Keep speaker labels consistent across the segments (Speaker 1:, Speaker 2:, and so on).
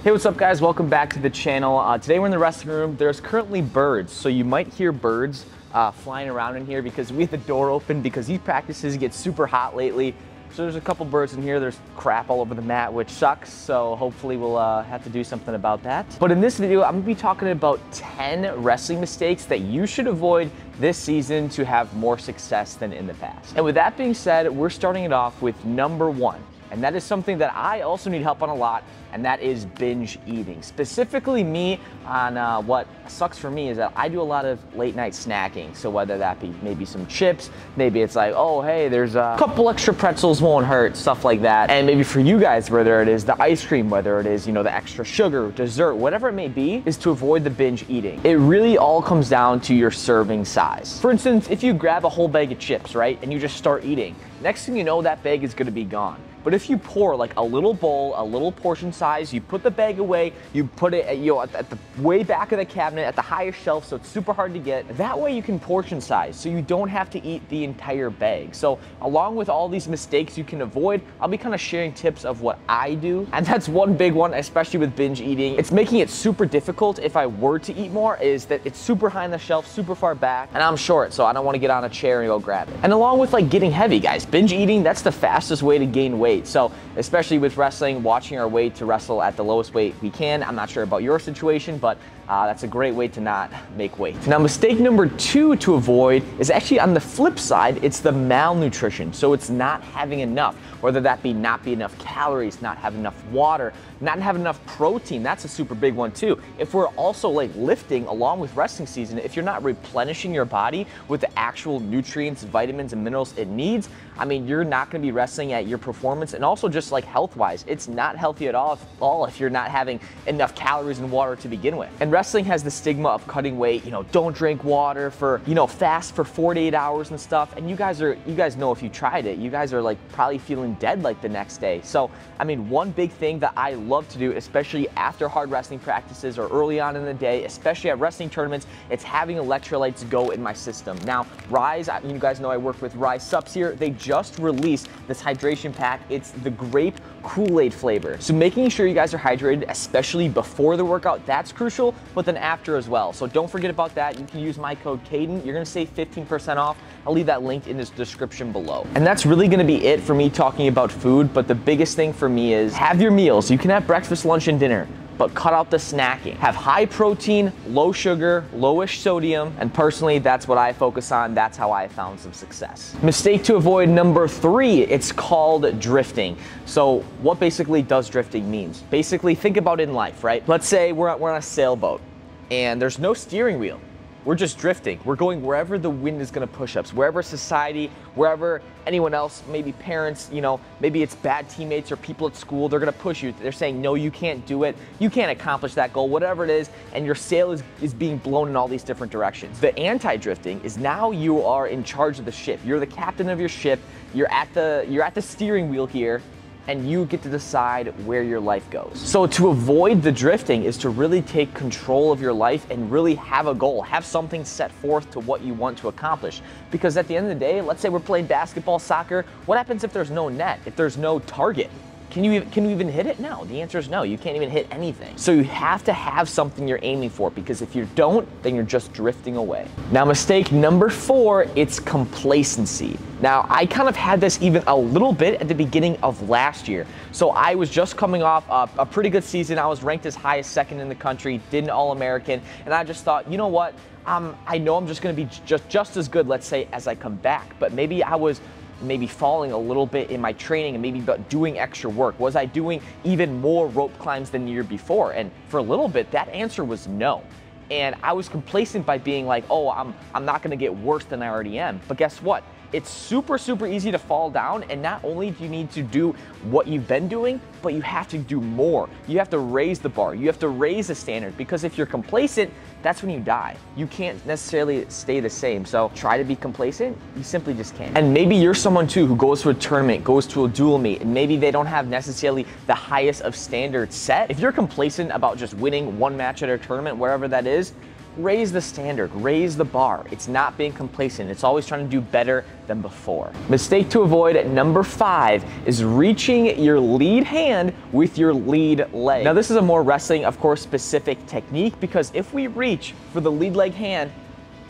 Speaker 1: Hey, what's up guys? Welcome back to the channel. Today we're in the wrestling room. There's currently birds, so you might hear birds flying around in here because we have the door open because these practices get super hot lately. So there's a couple birds in here. There's crap all over the mat, which sucks. So hopefully we'll have to do something about that. But in this video, I'm gonna be talking about 10 wrestling mistakes that you should avoid this season to have more success than in the past. And with that being said, we're starting it off with number 1. And that is something that I also need help on a lot, and that is binge eating. Specifically me on what sucks for me is that I do a lot of late night snacking. So whether that be maybe some chips, maybe it's like, oh, hey, there's a couple extra pretzels won't hurt, stuff like that. And maybe for you guys, whether it is the ice cream, whether it is, you know, the extra sugar, dessert, whatever it may be, is to avoid the binge eating. It really all comes down to your serving size. For instance, if you grab a whole bag of chips, right, and you just start eating, next thing you know, that bag is gonna be gone. But if you pour like a little bowl, a little portion size, you put the bag away, you put it at the way back of the cabinet, at the highest shelf, so it's super hard to get. That way you can portion size, so you don't have to eat the entire bag. So along with all these mistakes you can avoid, I'll be kind of sharing tips of what I do. And that's one big one, especially with binge eating. It's making it super difficult if I were to eat more, is that it's super high on the shelf, super far back, and I'm short, so I don't want to get on a chair and go grab it. And along with like getting heavy, guys, binge eating, that's the fastest way to gain weight. So especially with wrestling, watching our weight to wrestle at the lowest weight we can. I'm not sure about your situation, but that's a great way to not make weight. Now, mistake number 2 to avoid is actually on the flip side. It's the malnutrition. So it's not having enough, whether that be not be enough calories, not have enough water, not have enough protein. That's a super big one too. If we're also like lifting along with wrestling season, if you're not replenishing your body with the actual nutrients, vitamins, and minerals it needs, I mean, you're not gonna be wrestling at your performance. And also just like health-wise, it's not healthy at all if you're not having enough calories and water to begin with. And wrestling has the stigma of cutting weight, you know, don't drink water for, you know, fast for 48 hours and stuff. And you guys know if you tried it, you guys are like probably feeling dead like the next day. So, I mean, one big thing that I love to do, especially after hard wrestling practices or early on in the day, especially at wrestling tournaments, it's having electrolytes go in my system. Now, Rise, you guys know I work with Rise Subs here. They just released this hydration pack. It's the grape Kool-Aid flavor. So making sure you guys are hydrated, especially before the workout, that's crucial, but then after as well. So don't forget about that. You can use my code Cayden. You're gonna save 15% off. I'll leave that linked in this description below. And that's really gonna be it for me talking about food, but the biggest thing for me is have your meals. You can have breakfast, lunch, and dinner, but cut out the snacking. Have high protein, low sugar, lowish sodium, and personally, that's what I focus on. That's how I found some success. Mistake to avoid number 3, it's called drifting. So what basically does drifting means? Basically, think about it in life, right? Let's say we're on a sailboat and there's no steering wheel. We're just drifting. We're going wherever the wind is gonna push us, wherever society, wherever anyone else, maybe parents, you know, maybe it's bad teammates or people at school, they're gonna push you. They're saying, no, you can't do it. You can't accomplish that goal, whatever it is, and your sail is being blown in all these different directions. The anti-drifting is now you are in charge of the ship. You're the captain of your ship. You're at the steering wheel here, and you get to decide where your life goes. So to avoid the drifting is to really take control of your life and really have a goal, have something set forth to what you want to accomplish. Because at the end of the day, let's say we're playing basketball, soccer, what happens if there's no net, if there's no target? Can you even hit it? No, the answer is no, you can't even hit anything. So you have to have something you're aiming for, because if you don't, then you're just drifting away. Now, mistake number 4, it's complacency. Now, I kind of had this even a little bit at the beginning of last year. So I was just coming off a pretty good season. I was ranked as high as 2nd in the country, did an All-American, and I just thought, you know what? I know I'm just gonna be just as good, let's say, as I come back, but maybe I was falling a little bit in my training and maybe doing extra work. Was I doing even more rope climbs than the year before? And for a little bit, that answer was no. And I was complacent by being like, oh, I'm not gonna get worse than I already am. But guess what? It's super, super easy to fall down, and not only do you need to do what you've been doing, but you have to do more. You have to raise the bar. You have to raise the standard, because if you're complacent, that's when you die. You can't necessarily stay the same. So try to be complacent, you simply just can't. And maybe you're someone too who goes to a tournament, goes to a dual meet, and maybe they don't have necessarily the highest of standards set. If you're complacent about just winning one match at a tournament, wherever that is, raise the standard, raise the bar. It's not being complacent. It's always trying to do better than before. Mistake to avoid at number 5 is reaching your lead hand with your lead leg. Now this is a more wrestling, of course, specific technique, because if we reach for the lead leg hand,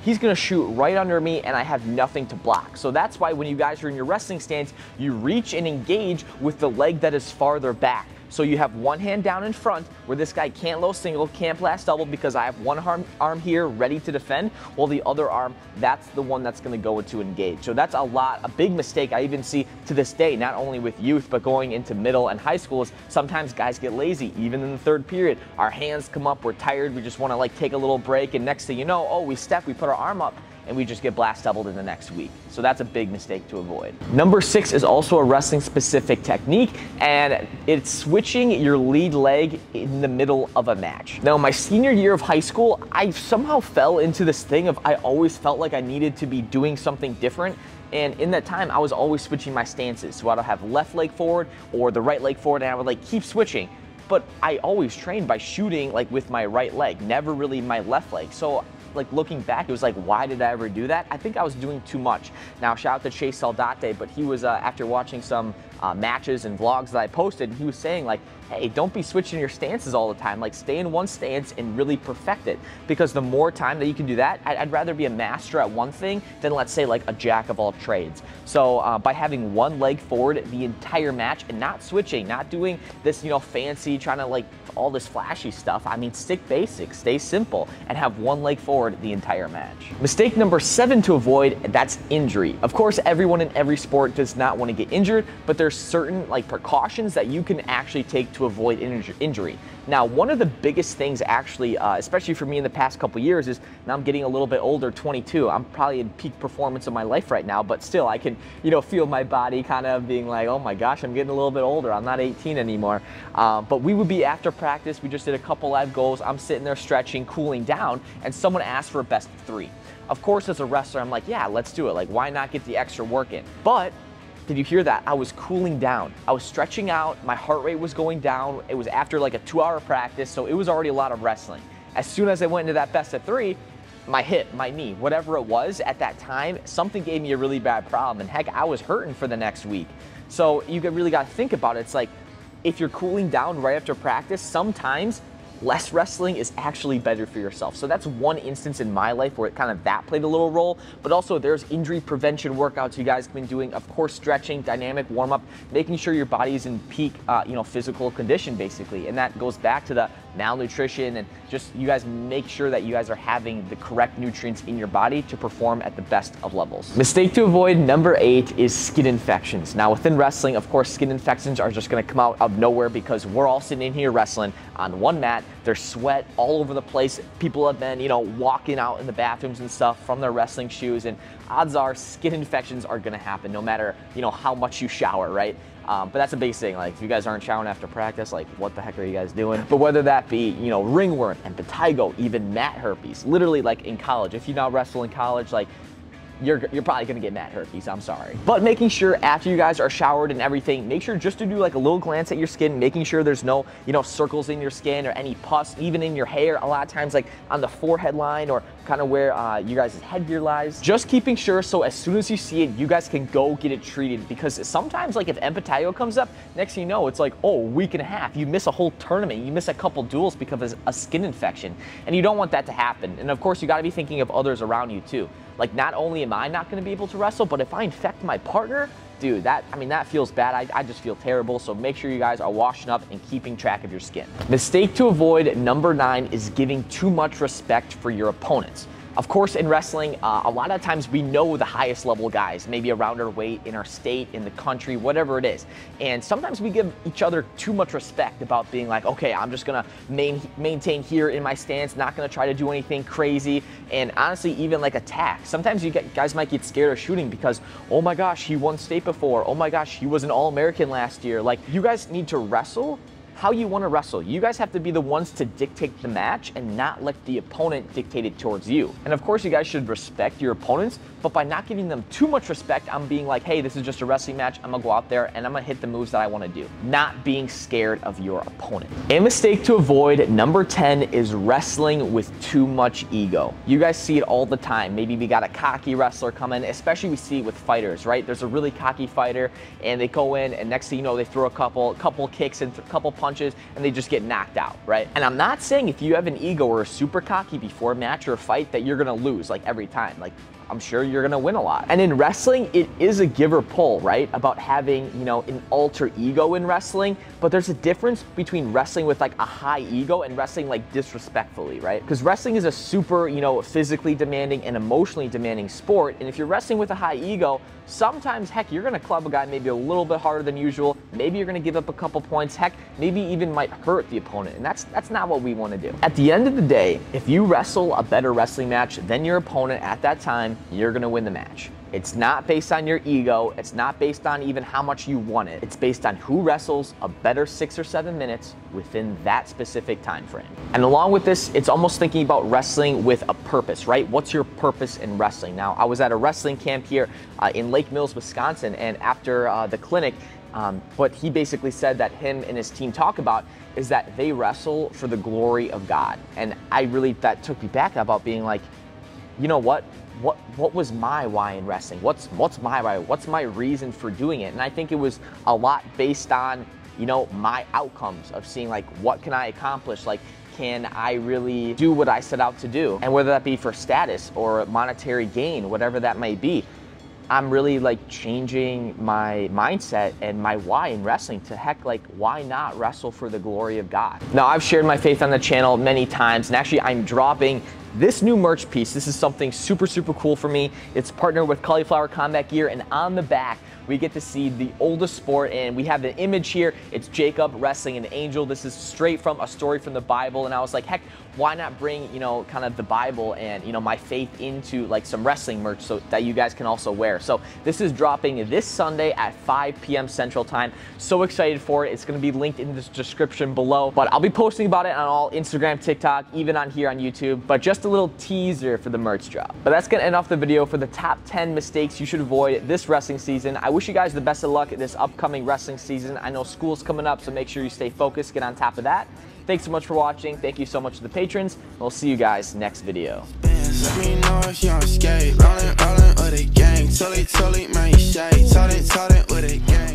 Speaker 1: he's gonna shoot right under me and I have nothing to block. So that's why when you guys are in your wrestling stance, you reach and engage with the leg that is farther back. So you have one hand down in front where this guy can't low single, can't blast double because I have one arm here ready to defend, while the other arm, that's the one that's gonna go to engage. So that's a big mistake I even see to this day, not only with youth, but going into middle and high schools. Sometimes guys get lazy, even in the third period. Our hands come up, we're tired, we just wanna like take a little break, and next thing you know, oh, we step, we put our arm up, and we just get blast doubled in the next week. So that's a big mistake to avoid. Number 6 is also a wrestling specific technique, and it's switching your lead leg in the middle of a match. Now, my senior year of high school, I somehow fell into this thing of I always felt like I needed to be doing something different. And in that time, I was always switching my stances. So I'd have left leg forward or the right leg forward, and I would like keep switching. But I always trained by shooting like with my right leg, never really my left leg. So like looking back, it was like, why did I ever do that? I think I was doing too much. Now, shout out to Chase Saldate, but he was, after watching some matches and vlogs that I posted, he was saying like, hey, don't be switching your stances all the time. Like, stay in one stance and really perfect it. Because the more time that you can do that, I'd rather be a master at one thing than, let's say, like a jack of all trades. So by having one leg forward the entire match and not switching, not doing this, you know, fancy, trying to like all this flashy stuff. I mean, stick basic, stay simple, and have one leg forward the entire match. Mistake number 7 to avoid, that's injury. Of course, everyone in every sport does not want to get injured, but there's certain like precautions that you can actually take to avoid injury. Now, one of the biggest things actually, especially for me in the past couple years, is now I'm getting a little bit older, 22. I'm probably in peak performance of my life right now, but still I can, you know, feel my body kind of being like, oh my gosh, I'm getting a little bit older. I'm not 18 anymore. But we would be after practice. We just did a couple live goals. I'm sitting there stretching, cooling down, and someone asked for a best of 3. Of course, as a wrestler, I'm like, yeah, let's do it. Like, why not get the extra work in? But did you hear that? I was cooling down. I was stretching out. My heart rate was going down. It was after like a 2-hour practice, so it was already a lot of wrestling. As soon as I went into that best of 3, my hip, my knee, whatever it was at that time, something gave me a really bad problem. And heck, I was hurting for the next week. So you really got to think about it. It's like, if you're cooling down right after practice, sometimes less wrestling is actually better for yourself. So that's one instance in my life where it kind of that played a little role, but also there's injury prevention workouts you guys have been doing, of course, stretching, dynamic warm-up, making sure your body's in peak, physical condition basically. And that goes back to the malnutrition and just you guys make sure that you guys are having the correct nutrients in your body to perform at the best of levels. Mistake to avoid, number 8, is skin infections. Now within wrestling, of course, skin infections are just gonna come out of nowhere because we're all sitting in here wrestling on one mat. There's sweat all over the place. People have been, walking out in the bathrooms and stuff from their wrestling shoes, and odds are skin infections are gonna happen no matter, how much you shower, right? But that's a big thing. Like, if you guys aren't showering after practice, like, what the heck are you guys doing? But whether that be, ringworm and impetigo, even mat herpes, literally like in college, if you now wrestle in college, like, you're probably gonna get mat herpes, I'm sorry. But making sure after you guys are showered and everything, make sure just to do like a little glance at your skin, making sure there's no, circles in your skin or any pus, even in your hair. A lot of times like on the forehead line or kind of where you guys' headgear lies. Just keeping sure so as soon as you see it, you guys can go get it treated, because sometimes like if impetigo comes up, next thing you know, it's like, oh, a week and a half. You miss a whole tournament, you miss a couple duels because of a skin infection, and you don't want that to happen. And of course, you gotta be thinking of others around you too. Like, not only am I not gonna be able to wrestle, but if I infect my partner, dude, that feels bad. I just feel terrible. So make sure you guys are washing up and keeping track of your skin. Mistake to avoid, number 9, is giving too much respect for your opponents. Of course, in wrestling, a lot of times we know the highest level guys, maybe around our weight, in our state, in the country, whatever it is. And sometimes we give each other too much respect about being like, okay, I'm just gonna maintain here in my stance, not gonna try to do anything crazy, and honestly, even like attack. Sometimes you guys might get scared of shooting because, oh my gosh, he won state before. Oh my gosh, he was an All-American last year. Like, you guys need to wrestle how you want to wrestle. You guys have to be the ones to dictate the match and not let the opponent dictate it towards you. And of course, you guys should respect your opponents, but by not giving them too much respect, I'm being like, hey, this is just a wrestling match. I'm gonna go out there and I'm gonna hit the moves that I want to do. Not being scared of your opponent. A mistake to avoid, number 10, is wrestling with too much ego. You guys see it all the time. Maybe we got a cocky wrestler come in, especially we see it with fighters, right? There's a really cocky fighter and they go in and next thing you know, they throw a couple kicks and a couple punches and they just get knocked out, right? And I'm not saying if you have an ego or are super cocky before a match or a fight that you're gonna lose like every time. Like, I'm sure you're gonna win a lot. And in wrestling, it is a give or pull, right? About having, you know, an alter ego in wrestling, but there's a difference between wrestling with like a high ego and wrestling like disrespectfully, right? Because wrestling is a super, you know, physically demanding and emotionally demanding sport. And if you're wrestling with a high ego, sometimes, heck, you're gonna club a guy maybe a little bit harder than usual. Maybe you're gonna give up a couple points. Heck, maybe even might hurt the opponent. And that's not what we wanna do. At the end of the day, if you wrestle a better wrestling match than your opponent at that time, you're gonna win the match. It's not based on your ego. It's not based on even how much you want it. It's based on who wrestles a better 6 or 7 minutes within that specific time frame. And along with this, it's almost thinking about wrestling with a purpose, right? What's your purpose in wrestling? Now, I was at a wrestling camp here in Lake Mills, Wisconsin, and after the clinic, what he basically said that him and his team talk about is that they wrestle for the glory of God. And that took me back about being like, you know what was my why in wrestling? What's my why? What's my reason for doing it? And I think it was a lot based on, you know, my outcomes of seeing like, what can I accomplish? Like, can I really do what I set out to do? And whether that be for status or monetary gain, whatever that may be, I'm really like changing my mindset and my why in wrestling to heck, like, why not wrestle for the glory of God? Now, I've shared my faith on the channel many times, and actually I'm dropping this new merch piece. This is something super, super cool for me. It's partnered with Cauliflower Combat Gear, and on the back, we get to see the oldest sport, and we have the image here. It's Jacob wrestling an angel. This is straight from a story from the Bible, and I was like, heck, why not bring, you know, kind of the Bible and, you know, my faith into like some wrestling merch so that you guys can also wear. So this is dropping this Sunday at 5 p.m. Central Time. So excited for it. It's gonna be linked in the description below, but I'll be posting about it on all Instagram, TikTok, even on here on YouTube, but just a little teaser for the merch drop. But that's gonna end off the video for the top 10 mistakes you should avoid this wrestling season. I wish you guys the best of luck at this upcoming wrestling season. I know school's coming up, so make sure you stay focused, get on top of that. Thanks so much for watching. Thank you so much to the patrons. We'll see you guys next video.
Speaker 2: Let me know if you on skate. Rolling with a gang. Totally, man, you shade. Totally with a gang.